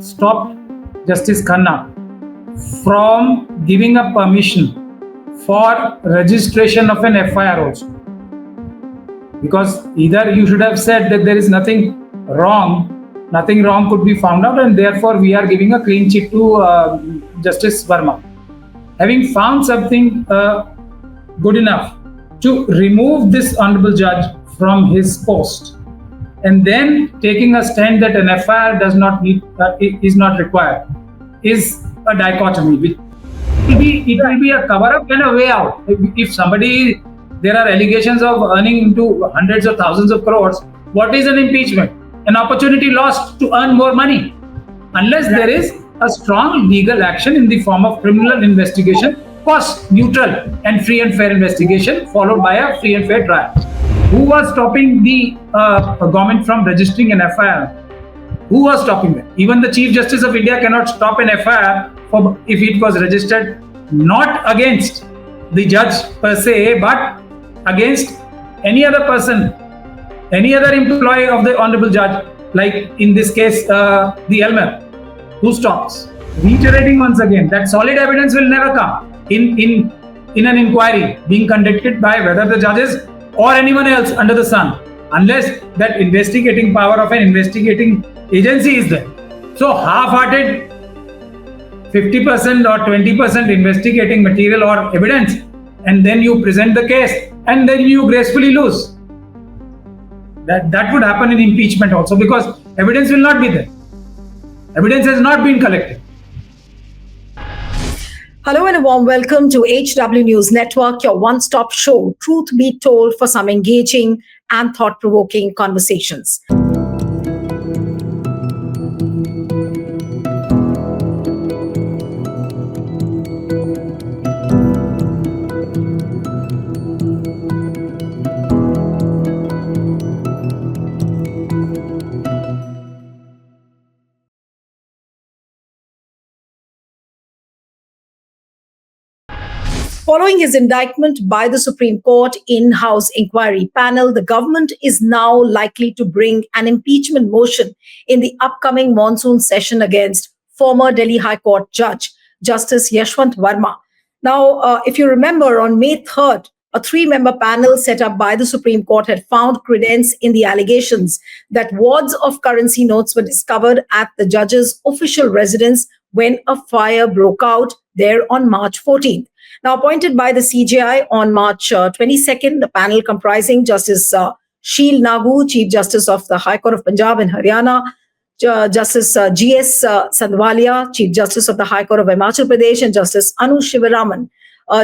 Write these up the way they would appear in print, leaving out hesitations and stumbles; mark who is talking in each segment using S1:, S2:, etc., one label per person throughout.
S1: stopped Justice Khanna from giving a permission for registration of an FIR also. Because either you should have said that there is nothing wrong could be found out, and therefore we are giving a clean chit to Justice Varma. Having found something good enough to remove this honorable judge from his post, and then taking a stand that an FIR is not required, is a dichotomy. It will be a cover-up and a way out. If there are allegations of earning into hundreds of thousands of crores, what is an impeachment? An opportunity lost to earn more money. Unless there is a strong legal action in the form of criminal investigation, cost-neutral and free and fair investigation, followed by a free and fair trial. Who was stopping the government from registering an FIR? Who was stopping that? Even the Chief Justice of India cannot stop an FIR if it was registered not against the judge per se, but against any other person, any other employee of the honorable judge, like in this case, the Elmer. Who stops? Reiterating once again that solid evidence will never come in an inquiry being conducted by whether the judges or anyone else under the sun, unless that investigating power of an investigating agency is there. So half-hearted 50% or 20% investigating material or evidence, and then you present the case and then you gracefully lose. That would happen in impeachment also, because evidence will not be there. Evidence has not been collected.
S2: Hello and a warm welcome to HW News Network, your one-stop show, truth be told, for some engaging and thought-provoking conversations. Following his indictment by the Supreme Court in-house inquiry panel, the government is now likely to bring an impeachment motion in the upcoming monsoon session against former Delhi High Court Judge, Justice Yashwant Varma. Now, if you remember, on May 3rd, a 3-member panel set up by the Supreme Court had found credence in the allegations that wads of currency notes were discovered at the judge's official residence when a fire broke out there on March 14th. Now, appointed by the CJI on March 22nd, the panel comprising Justice Sheel Nagu, Chief Justice of the High Court of Punjab and Haryana, Justice G.S. Sandwalia, Chief Justice of the High Court of Himachal Pradesh, and Justice Anu Shivaraman,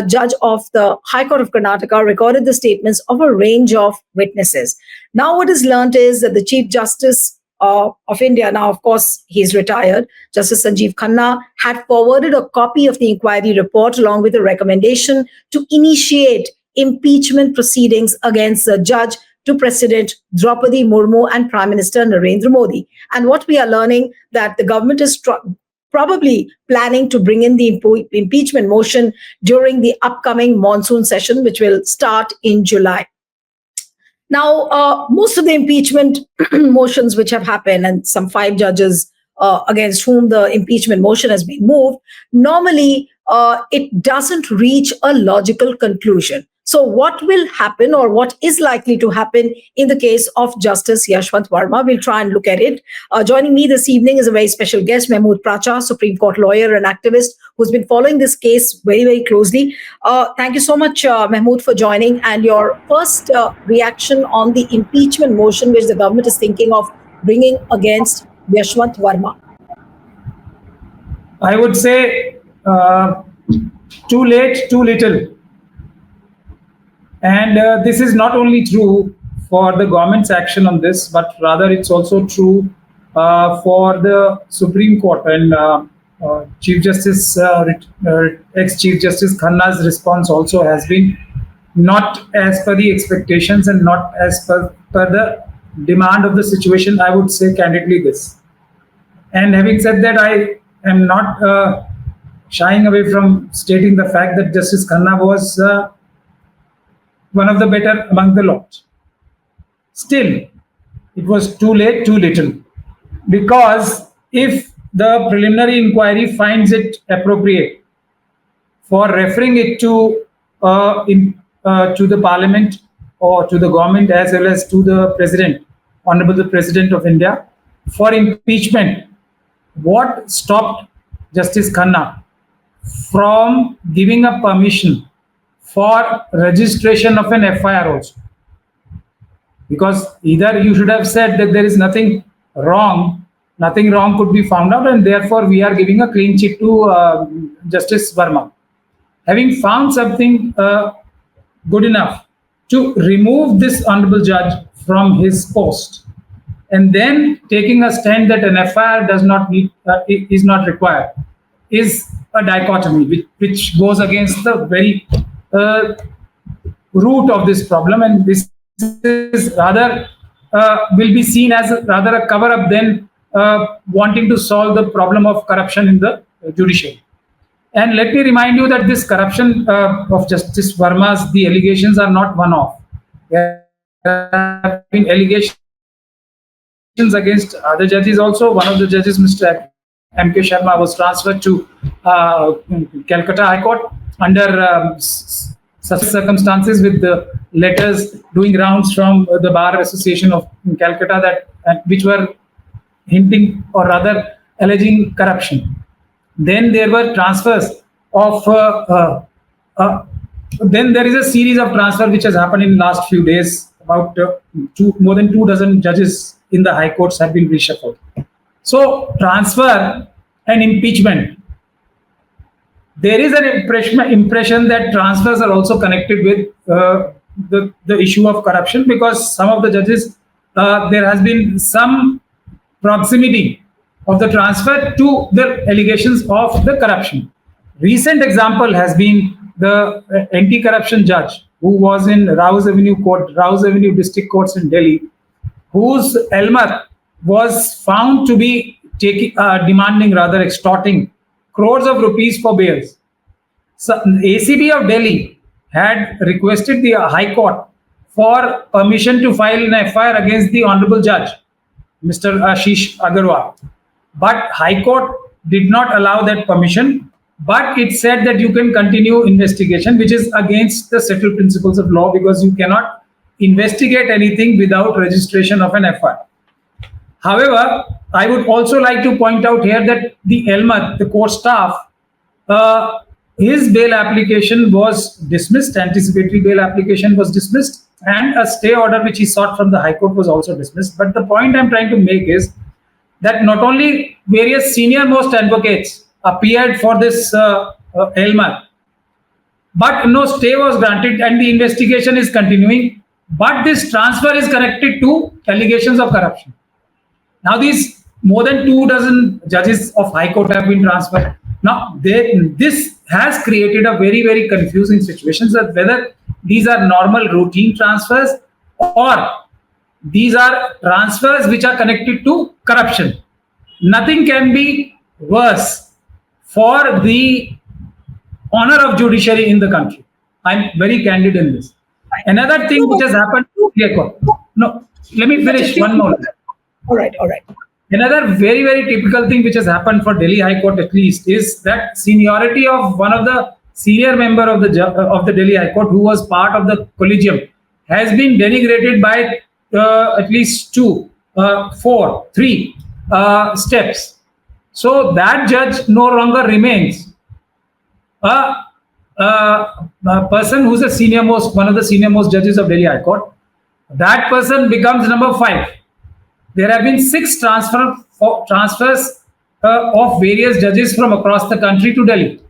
S2: Judge of the High Court of Karnataka, recorded the statements of a range of witnesses. Now, what is learnt is that the Chief Justice of India, now of course he's retired, Justice Sanjeev Khanna, had forwarded a copy of the inquiry report along with a recommendation to initiate impeachment proceedings against the judge to President Draupadi Murmu and Prime Minister Narendra Modi. And what we are learning, that the government is probably planning to bring in the impeachment motion during the upcoming monsoon session, which will start in July. Now, most of the impeachment motions which have happened, and some 5 judges against whom the impeachment motion has been moved, normally it doesn't reach a logical conclusion. So what will happen, or what is likely to happen in the case of Justice Yashwant Varma? We'll try and look at it. Joining me this evening is a very special guest, Mehmood Pracha, Supreme Court lawyer and activist who's been following this case very, very closely. Thank you so much, Mehmood, for joining. And your first reaction on the impeachment motion which the government is thinking of bringing against Yashwant Varma?
S1: I would say too late, too little. And this is not only true for the government's action on this, but rather it's also true for the Supreme Court. And ex-Chief Justice Khanna's response also has been not as per the expectations and not as per the demand of the situation. I would say candidly this. And having said that, I am not shying away from stating the fact that Justice Khanna was one of the better among the lot. Still, it was too late, too little. Because if the preliminary inquiry finds it appropriate for referring it to the parliament or to the government as well as to the president, honorable the president of India, for impeachment. What stopped Justice Khanna from giving a permission for registration of an FIR also? Because either you should have said that there is nothing wrong could be found out, and therefore we are giving a clean chit to Justice Varma. Having found something good enough to remove this honorable judge from his post, and then taking a stand that an FIR does not need is not required, is a dichotomy which goes against the very root of this problem, and this is rather will be seen as rather a cover up than wanting to solve the problem of corruption in the judiciary. And let me remind you that this corruption of Justice Verma's, the allegations are not one off. There have been allegations against other judges also. One of the judges, Mr. M.K. Sharma, was transferred to Calcutta High Court under such circumstances, with the letters doing rounds from the Bar Association of Calcutta that which were hinting or rather alleging corruption. Then there were transfers of then there is a series of transfer which has happened in the last few days. About more than 24 judges in the high courts have been reshuffled. So transfer and impeachment. There is an impression that transfers are also connected with the issue of corruption, because some of the judges, there has been some proximity of the transfer to the allegations of the corruption. Recent example has been the anti-corruption judge who was in Rouse Avenue District Courts in Delhi, whose Elmer was found to be extorting crores of rupees for bails. So ACB of Delhi had requested the High Court for permission to file an FIR against the Honorable Judge, Mr. Ashish Agarwal. But High Court did not allow that permission, but it said that you can continue investigation, which is against the settled principles of law, because you cannot investigate anything without registration of an FIR. However, I would also like to point out here that the Elmer, the court staff, his bail application was dismissed, anticipatory bail application was dismissed, and a stay order which he sought from the High Court was also dismissed. But the point I'm trying to make is that not only various senior most advocates appeared for this Elmer, but no stay was granted and the investigation is continuing. But this transfer is connected to allegations of corruption. Now these more than 24 judges of High Court have been transferred. Now this has created a very, very confusing situation, that whether these are normal routine transfers or these are transfers which are connected to corruption. Nothing can be worse for the honor of judiciary in the country. I'm very candid in this. Another thing which has happened. No, let me finish one more.
S2: All right.
S1: Another very, very typical thing which has happened for Delhi High Court, at least, is that seniority of one of the senior member of the Delhi High Court, who was part of the collegium, has been denigrated by at least three steps. So that judge no longer remains a person who's one of the senior most judges of Delhi High Court. That person becomes number 5. There have been 6 transfers of various judges from across the country to Delhi.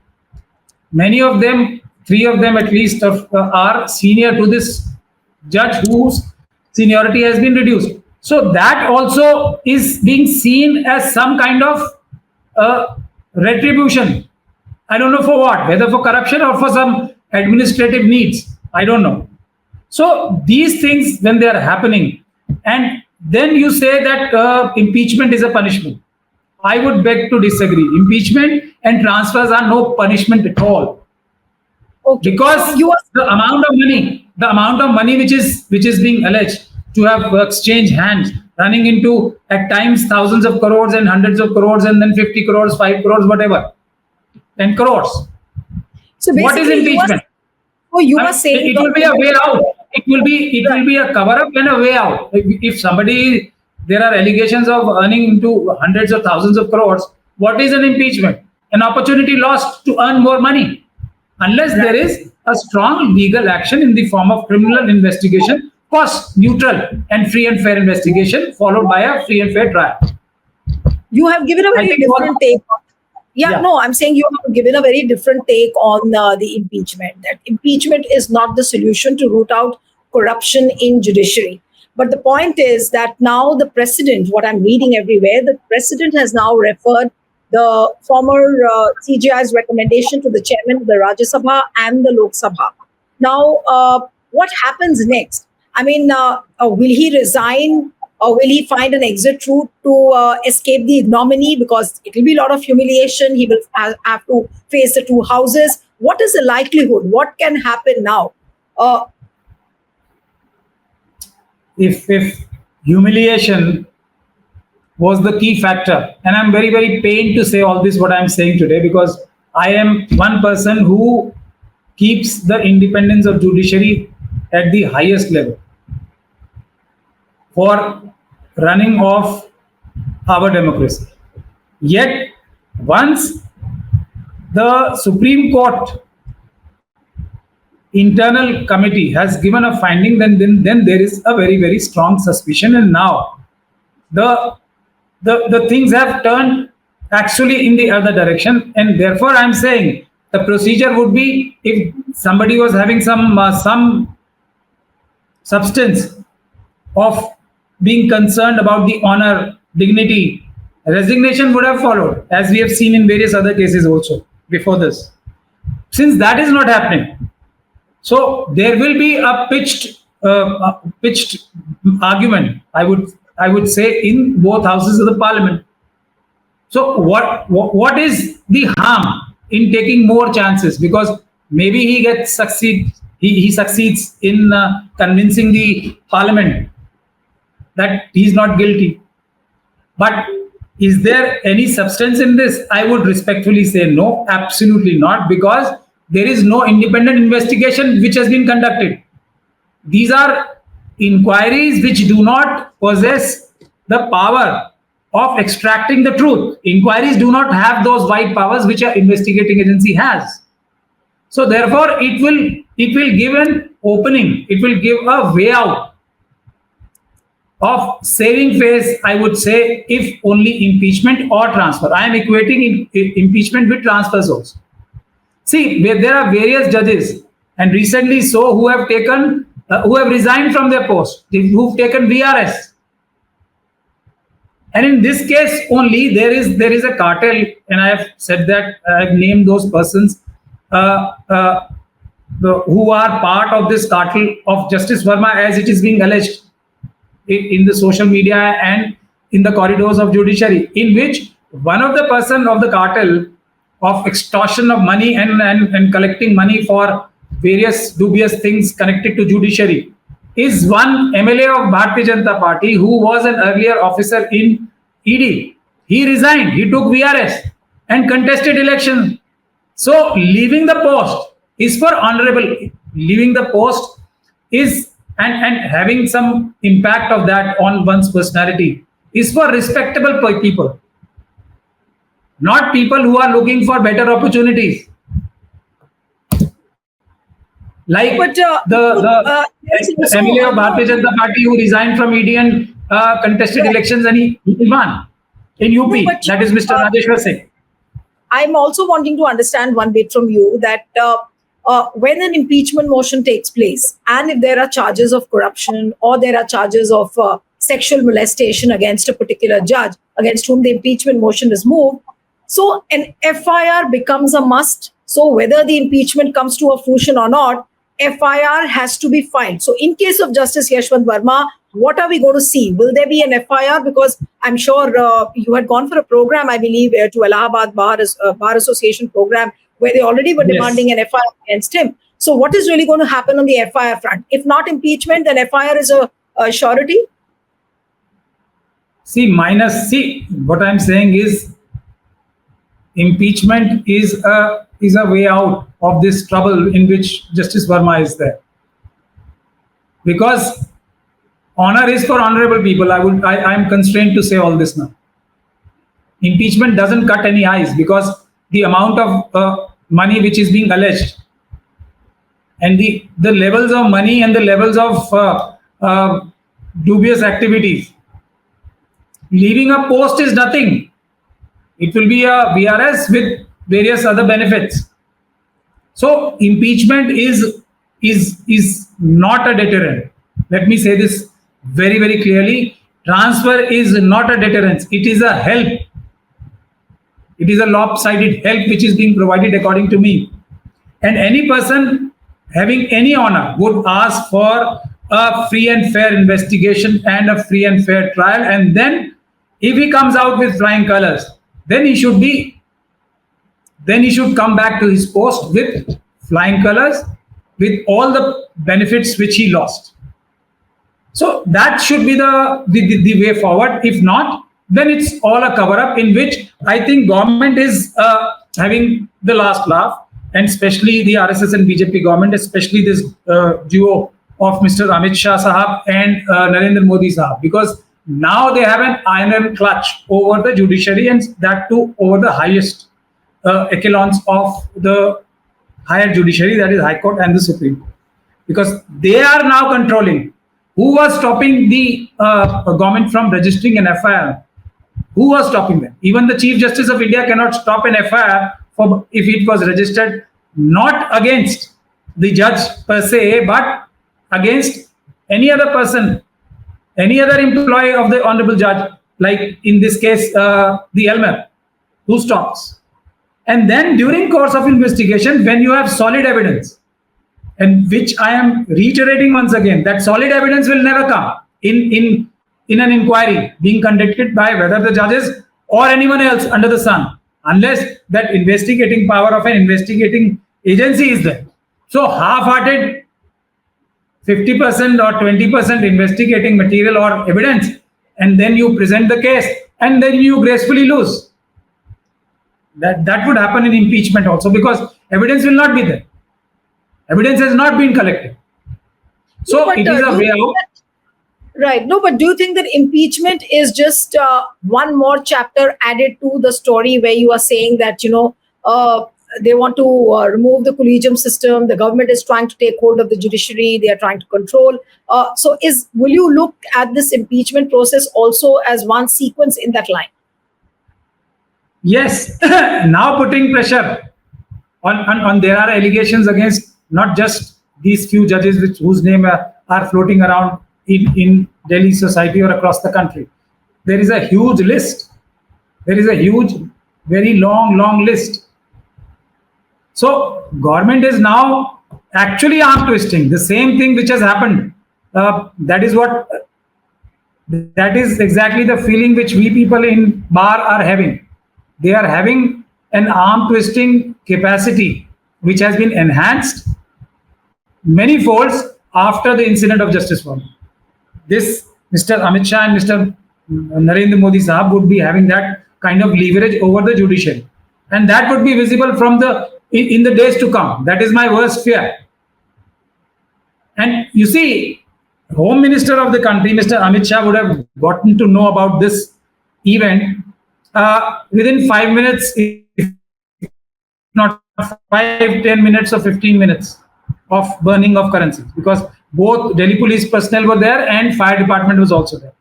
S1: Many of them, 3 of them at least, are senior to this judge whose seniority has been reduced. So that also is being seen as some kind of retribution. I don't know for what, whether for corruption or for some administrative needs. I don't know. So these things, when they are happening, and then you say that impeachment is a punishment, I would beg to disagree. Impeachment and transfers are no punishment at all. Okay. Because the amount of money which is being alleged to have exchanged hands running into at times thousands of crores and hundreds of crores and then 50 crores, 5 crores, whatever, 10 crores.
S2: So
S1: What is
S2: basically,
S1: impeachment?
S2: you
S1: I
S2: are
S1: mean,
S2: saying
S1: it will be a way out. It will be a cover up and a way out. If somebody, there are allegations of earning into hundreds of thousands of crores, what is an impeachment? An opportunity lost to earn more money. Unless there is a strong legal action in the form of criminal investigation, cost neutral and free and fair investigation, followed by a free and fair trial.
S2: you have given a
S1: I
S2: very
S1: think
S2: different take. Yeah,
S1: Yeah.
S2: no, I'm saying you have given a very different take on the impeachment. That impeachment is not the solution to root out corruption in judiciary. But the point is that now the president, what I'm reading everywhere, the president has now referred the former CGI's recommendation to the chairman of the Rajya Sabha and the Lok Sabha. Now, what happens next? I mean, will he resign? Or will he find an exit route to escape the ignominy? Because it will be a lot of humiliation. He will have to face the two houses. What is the likelihood? What can happen now?
S1: If humiliation was the key factor, and I'm very, very pained to say all this, what I'm saying today, because I am one person who keeps the independence of judiciary at the highest level for running off our democracy. Yet, once the Supreme Court internal committee has given a finding, then there is a very, very strong suspicion. And now the things have turned actually in the other direction. And therefore, I'm saying the procedure would be, if somebody was having some substance of being concerned about the honor, dignity, resignation would have followed, as we have seen in various other cases also before this. Since that is not happening, so there will be a pitched argument, I would say, in both houses of the parliament. So what is the harm in taking more chances? Because maybe he succeeds in convincing the parliament that he's not guilty. But is there any substance in this? I would respectfully say no, absolutely not, because there is no independent investigation which has been conducted. These are inquiries which do not possess the power of extracting the truth. Inquiries do not have those wide powers which an investigating agency has. So therefore, it will give an opening, it will give a way out of saving face, I would say, if only impeachment or transfer. I am equating impeachment with transfers also. See, there are various judges, and recently so, who have resigned from their post, who've taken VRS. And in this case only, there is a cartel, and I have said that, I have named those persons who are part of this cartel of Justice Varma, as it is being alleged in the social media and in the corridors of judiciary, in which one of the person of the cartel of extortion of money and collecting money for various dubious things connected to judiciary is one MLA of Bharatiya Janata Party who was an earlier officer in ED. He resigned, he took VRS and contested election. So leaving the post is for honorable. Leaving the post is and having some impact of that on one's personality is for respectable people, not people who are looking for better opportunities. Like the MLA of Bharatiya Janata Party who resigned from ED and contested elections, and he won in UP. That is Mr. Rajeshwar Singh.
S2: I'm also wanting to understand one bit from you that when an impeachment motion takes place, and if there are charges of corruption or there are charges of sexual molestation against a particular judge against whom the impeachment motion is moved, so an FIR becomes a must. So whether the impeachment comes to a fruition or not, FIR has to be filed. So in case of Justice Yashwant Varma, what are we going to see? Will there be an FIR? Because I'm sure you had gone for a program, I believe, to Allahabad Bar Association program, where they already were demanding an FIR against him. So what is really going to happen on the FIR front? If not impeachment, then FIR is a surety?
S1: See, what I'm saying is impeachment is a way out of this trouble in which Justice Verma is there. Because honor is for honorable people. I'm constrained to say all this now. Impeachment doesn't cut any eyes because the amount of money which is being alleged and the levels of money and the levels of dubious activities. Leaving a post is nothing. It will be a VRS with various other benefits. So impeachment is not a deterrent. Let me say this very, very clearly. Transfer is not a deterrence. It is a help. It is a lopsided help which is being provided according to me. And any person having any honor would ask for a free and fair investigation and a free and fair trial. And then if he comes out with flying colors, then he should come back to his post with flying colors, with all the benefits which he lost. So that should be the way forward. If not, then it's all a cover up in which I think government is having the last laugh, and especially the RSS and BJP government, especially this duo of Mr. Amit Shah Sahab and Narendra Modi Sahab, because now they have an iron clutch over the judiciary, and that too over the highest echelons of the higher judiciary, that is High Court and the Supreme Court, because they are now controlling. Who was stopping the government from registering an FIR? Who was stopping them? Even the Chief Justice of India cannot stop an FIR if it was registered not against the judge per se, but against any other person, any other employee of the honorable judge, like in this case, the Elmer. Who stops? And then during course of investigation, when you have solid evidence, and which I am reiterating once again, that solid evidence will never come in an inquiry being conducted by whether the judges or anyone else under the sun, unless that investigating power of an investigating agency is there. So half-hearted 50% or 20% investigating material or evidence, and then you present the case, and then you gracefully lose. That would happen in impeachment also, because evidence will not be there. Evidence has not been collected. So no, it is a way out.
S2: Right. No, but do you think that impeachment is just one more chapter added to the story where you are saying that, they want to remove the collegium system, the government is trying to take hold of the judiciary, they are trying to control. Will you look at this impeachment process also as one sequence in that line?
S1: Yes. Now putting pressure on there are allegations against not just these few judges whose name are floating around in Delhi society or across the country. There is a huge list. There is a huge, very long list. So government is now actually arm twisting. The same thing which has happened. That is exactly the feeling which we people in bar are having. They are having an arm twisting capacity which has been enhanced many folds after the incident of Justice Varma. This Mr. Amit Shah and Mr. Narendra Modi Sahab would be having that kind of leverage over the judiciary, and that would be visible from in the days to come. That is my worst fear. And you see, Home Minister of the country, Mr. Amit Shah, would have gotten to know about this event within 5 minutes, if not 5-10 minutes or 15 minutes of burning of currencies, because both Delhi police personnel were there and fire department was also there.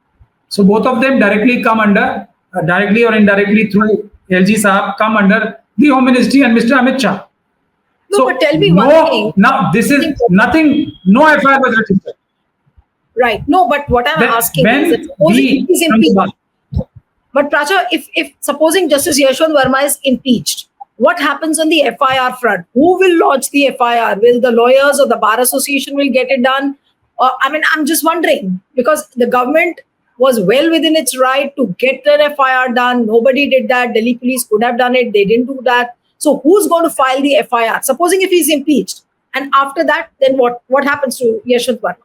S1: So both of them directly come under, directly or indirectly through LG Saab, come under the Home Ministry and Mr. Amit Shah.
S2: No, but tell me one thing.
S1: Now, this is nothing, no FIR was registered.
S2: Right. No, but what I'm asking is that supposing he's impeached. But Pracha, if supposing Justice Yashwant Varma is impeached, what happens on the FIR front? Who will lodge the FIR? Will the lawyers or the Bar Association will get it done? I'm just wondering, because the government was well within its right to get an FIR done. Nobody did that. Delhi police could have done it. They didn't do that. So who's going to file the FIR? Supposing if he's impeached, and after that, then what happens to Yashwant Varma?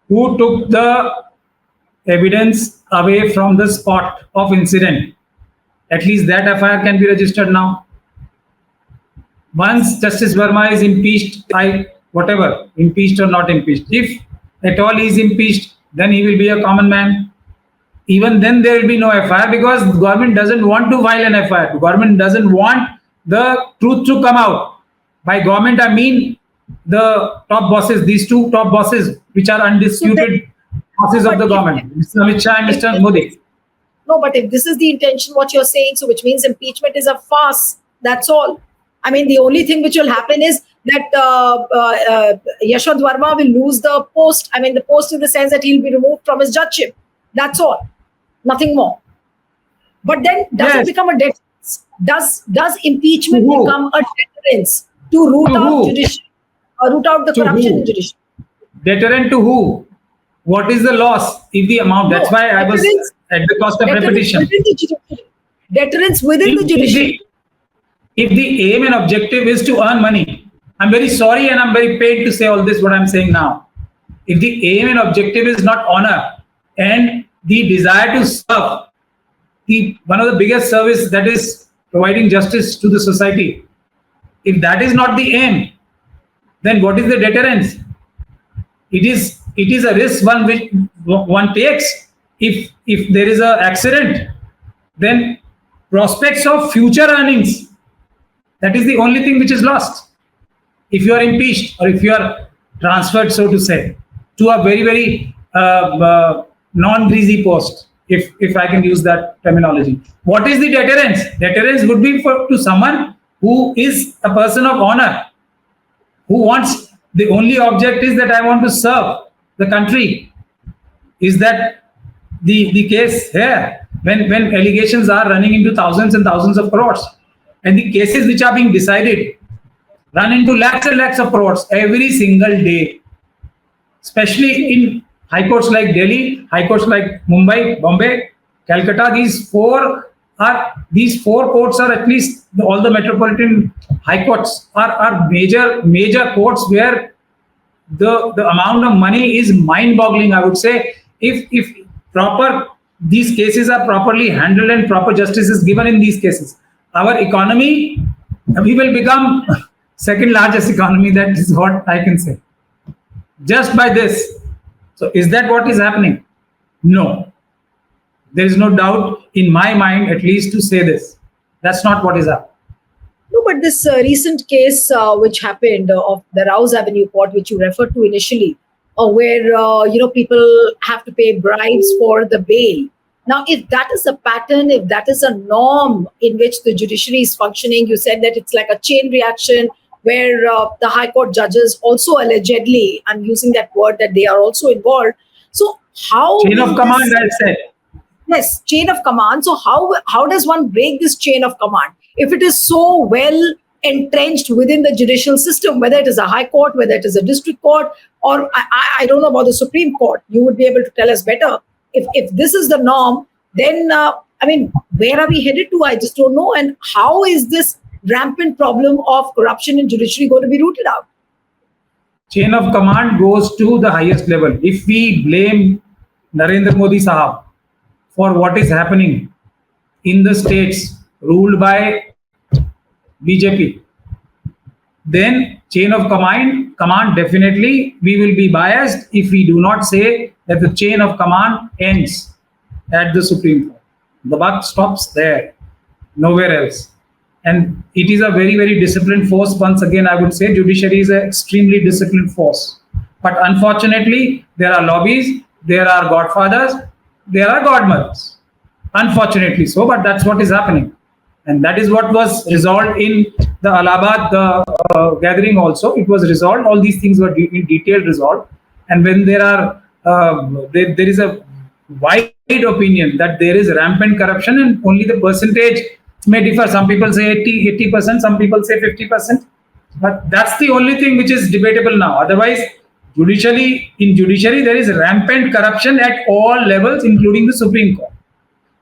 S1: Who took the evidence away from the spot of incident, at least that FIR can be registered now. Once Justice Verma is impeached, whatever, impeached or not impeached, if at all he is impeached, then he will be a common man. Even then there will be no FIR because the government doesn't want to file an FIR. The government doesn't want the truth to come out. By government, I mean the top bosses, these two top bosses, which are undisputed bosses of the government, Mr. Amit Shah and Mr. Modi.
S2: No, but if this is the intention, what you're saying, so which means impeachment is a farce. That's all. I mean, the only thing which will happen is that Yashwant Varma will lose the post. I mean, the post in the sense that he'll be removed from his judgeship. That's all. Nothing more. But then, does it become a deterrence? Does impeachment become a deterrence to root out judiciary, root out the corruption in judiciary?
S1: Deterrent to who? What is the loss if the amount? That's why I was at the cost of repetition.
S2: Deterrence within the judiciary.
S1: If the aim and objective is to earn money, I'm very sorry and I'm very paid to say all this, what I'm saying now. If the aim and objective is not honor and the desire to serve, one of the biggest service that is providing justice to the society, if that is not the aim, then what is the deterrence? It is a risk one takes. If there is an accident, then prospects of future earnings, that is the only thing which is lost. If you are impeached or if you are transferred, so to say, to a very, very non-greasy post, if I can use that terminology. What is the deterrence? Deterrence would be to someone who is a person of honor, who wants, the only object is that I want to serve the country. Is that the case here? When allegations are running into thousands and thousands of crores, and the cases which are being decided run into lakhs and lakhs of crores every single day, especially in high courts like Delhi, high courts like Mumbai, Bombay, Calcutta. These four courts are, at least all the metropolitan high courts are major courts where the amount of money is mind-boggling. I would say if these cases are properly handled and proper justice is given in these cases, our economy, we will become second largest economy. That is what I can say. Just by this. So is that what is happening? No. There is no doubt in my mind, at least, to say this. That's not what is happening.
S2: No, but this recent case which happened of the Rouse Avenue court, which you referred to initially, where people have to pay bribes for the bail. Now, if that is a pattern, if that is a norm in which the judiciary is functioning, you said that it's like a chain reaction where the High Court judges also allegedly, I'm using that word, that they are also involved. So how
S1: chain of command, I said.
S2: Yes, chain of command. So how does one break this chain of command if it is so well entrenched within the judicial system, whether it is a high court, whether it is a district court, or I don't know about the Supreme Court. You would be able to tell us better. If this is the norm, then where are we headed to? I just don't know. And how is this rampant problem of corruption in judiciary going to be rooted out?
S1: Chain of command goes to the highest level. If we blame Narendra Modi Sahab for what is happening in the states ruled by BJP, then chain of command definitely we will be biased if we do not say that the chain of command ends at the Supreme Court. The buck stops there, nowhere else. And it is a very, very disciplined force. Once again, I would say judiciary is an extremely disciplined force. But unfortunately, there are lobbies, there are godfathers, there are godmothers. Unfortunately so, but that's what is happening. And that is what was resolved in the Allahabad gathering also. It was resolved. All these things were in detail resolved. And when there are, there is a wide opinion that there is rampant corruption, and only the percentage may differ. Some people say 80%, some people say 50%. But that's the only thing which is debatable now. Otherwise, in judiciary, there is rampant corruption at all levels, including the Supreme Court.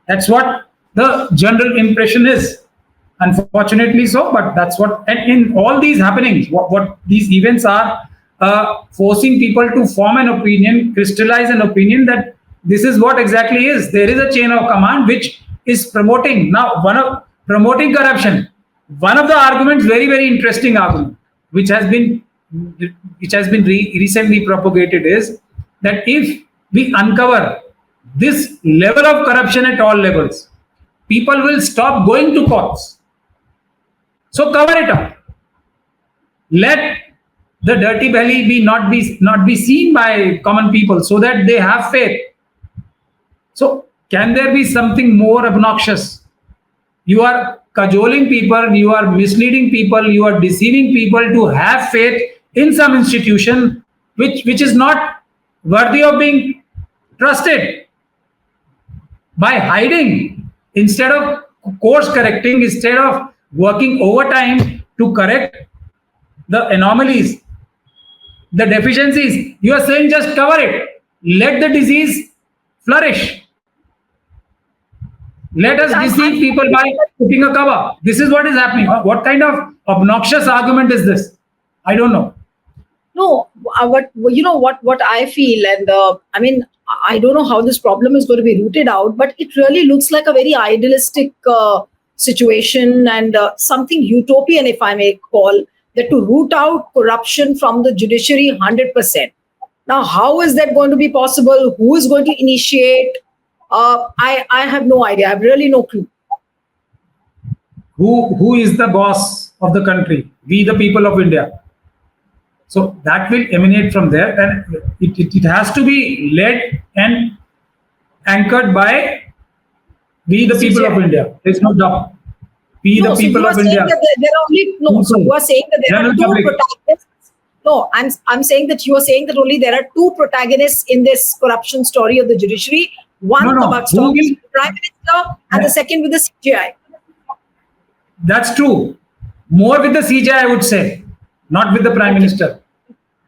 S1: That's what the general impression is. Unfortunately so, but that's what, and in all these happenings, what these events are forcing people to form an opinion, crystallize an opinion that this is what exactly is. There is a chain of command which is promoting. Now, one of promoting corruption. One of the arguments, very very interesting argument, which has been recently propagated, is that if we uncover this level of corruption at all levels, people will stop going to courts. So cover it up. Let the dirty belly be seen by common people, so that they have faith. So can there be something more obnoxious? You are cajoling people, you are misleading people, you are deceiving people to have faith in some institution which is not worthy of being trusted. By hiding, instead of course correcting, instead of working overtime to correct the anomalies, the deficiencies, you are saying just cover it. Let the disease flourish. Let us deceive people by putting a cover. This is what is happening. What kind of obnoxious argument is this? I don't know.
S2: No, but you know what I feel, and I mean, I don't know how this problem is going to be rooted out, but it really looks like a very idealistic situation and something utopian, if I may call, that to root out corruption from the judiciary 100%. Now, how is that going to be possible? Who is going to initiate? I have no idea. I have really no clue.
S1: Who is the boss of the country? We, the people of India. So that will emanate from there, and it has to be led and anchored by we, the people of India. There's no doubt. We, the people of India.
S2: There are only so you are saying that there are two protagonists. No, I'm saying that you are saying that only there are two protagonists in this corruption story of the judiciary. One, the buck stops with the Prime Minister, and the second with the CJI.
S1: That's true. More with the CJI, I would say, not with the Prime Minister.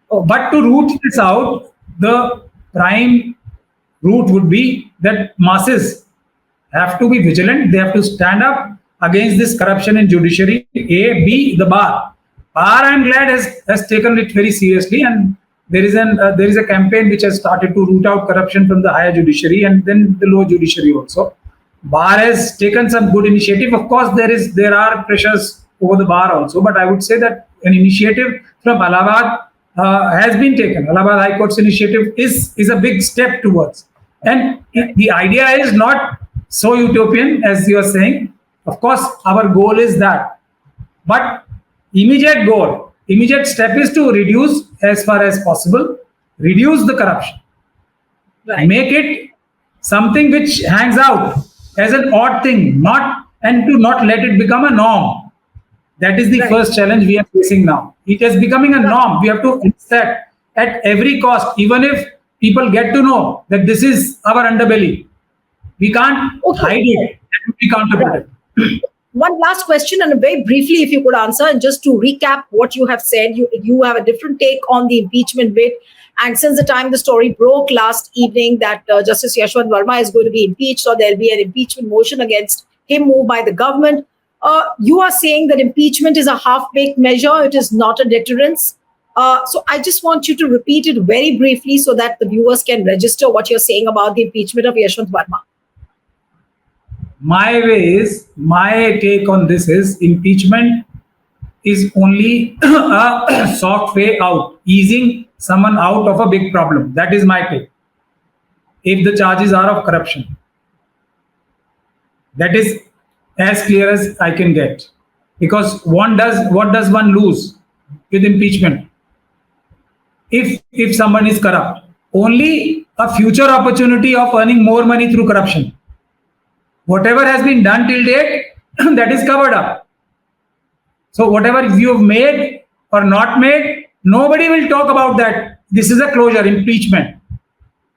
S1: But to root this out, the prime route would be that masses have to be vigilant. They have to stand up against this corruption in judiciary. A, B, the bar. Bar, I'm glad, has taken it very seriously, and there is a campaign which has started to root out corruption from the higher judiciary and then the lower judiciary also. Bar has taken some good initiative. Of course, there are pressures over the bar also, but I would say that an initiative from Allahabad has been taken. Allahabad High Court's initiative is a big step towards. And the idea is not so utopian as you are saying. Of course, our goal is that. But immediate step is to reduce as far as possible, reduce the corruption. Right. Make it something which hangs out as an odd thing, and to not let it become a norm. That is the first challenge we are facing now. It is becoming a norm. We have to accept at every cost, even if people get to know that this is our underbelly. We can't hide it. We can't counterfeit it.
S2: One last question, and very briefly, if you could answer, and just to recap what you have said, you have a different take on the impeachment bit. And since the time the story broke last evening that Justice Yashwant Varma is going to be impeached, or there'll be an impeachment motion against him moved by the government, you are saying that impeachment is a half-baked measure. It is not a deterrence. So I just want you to repeat it very briefly so that the viewers can register what you're saying about the impeachment of Yashwant Varma.
S1: My take on this is impeachment is only a soft way out, easing someone out of a big problem. That is my take. If the charges are of corruption, that is as clear as I can get. Because what does one lose with impeachment? If someone is corrupt, only a future opportunity of earning more money through corruption. Whatever has been done till date, that is covered up. So whatever you have made or not made, nobody will talk about that. This is a closure, impeachment.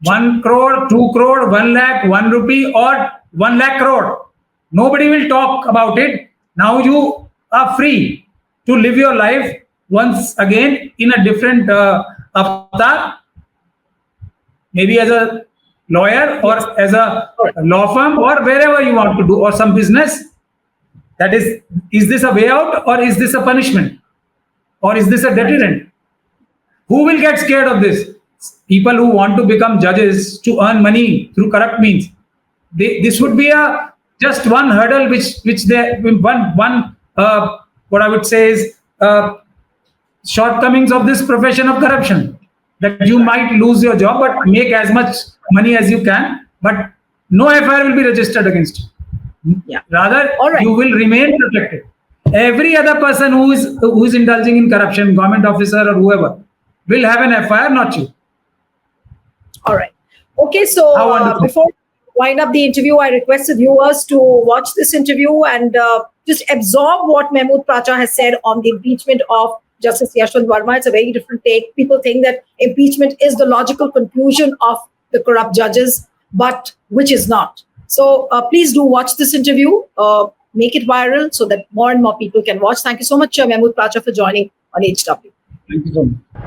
S1: 1 crore, 2 crore, 1 lakh, 1 rupee, or 1 lakh crore. Nobody will talk about it. Now you are free to live your life once again in a different avatar, maybe as a lawyer or as a law firm or wherever you want to do, or some business. That is this a way out, or is this a punishment, or is this a deterrent? Who will get scared of this? people who want to become judges to earn money through corrupt means. This would be a just one hurdle which they one what I would say is shortcomings of this profession of corruption, that you might lose your job but make as much money as you can, but no FIR will be registered against you.
S2: Yeah.
S1: Rather,
S2: All right.
S1: you will remain protected. Every other person who is indulging in corruption, government officer or whoever, will have an FIR, not you.
S2: All right. Okay, so
S1: How wonderful.
S2: before we wind up the interview, I request the viewers to watch this interview and just absorb what Mehmood Pracha has said on the impeachment of Justice Yashwant Varma. It's a very different take. People think that impeachment is the logical conclusion of the corrupt judges, but which is not. So please do watch this interview. Make it viral so that more and more people can watch. Thank you so much, Mehmood Pracha, for joining on HW.
S1: Thank you so much.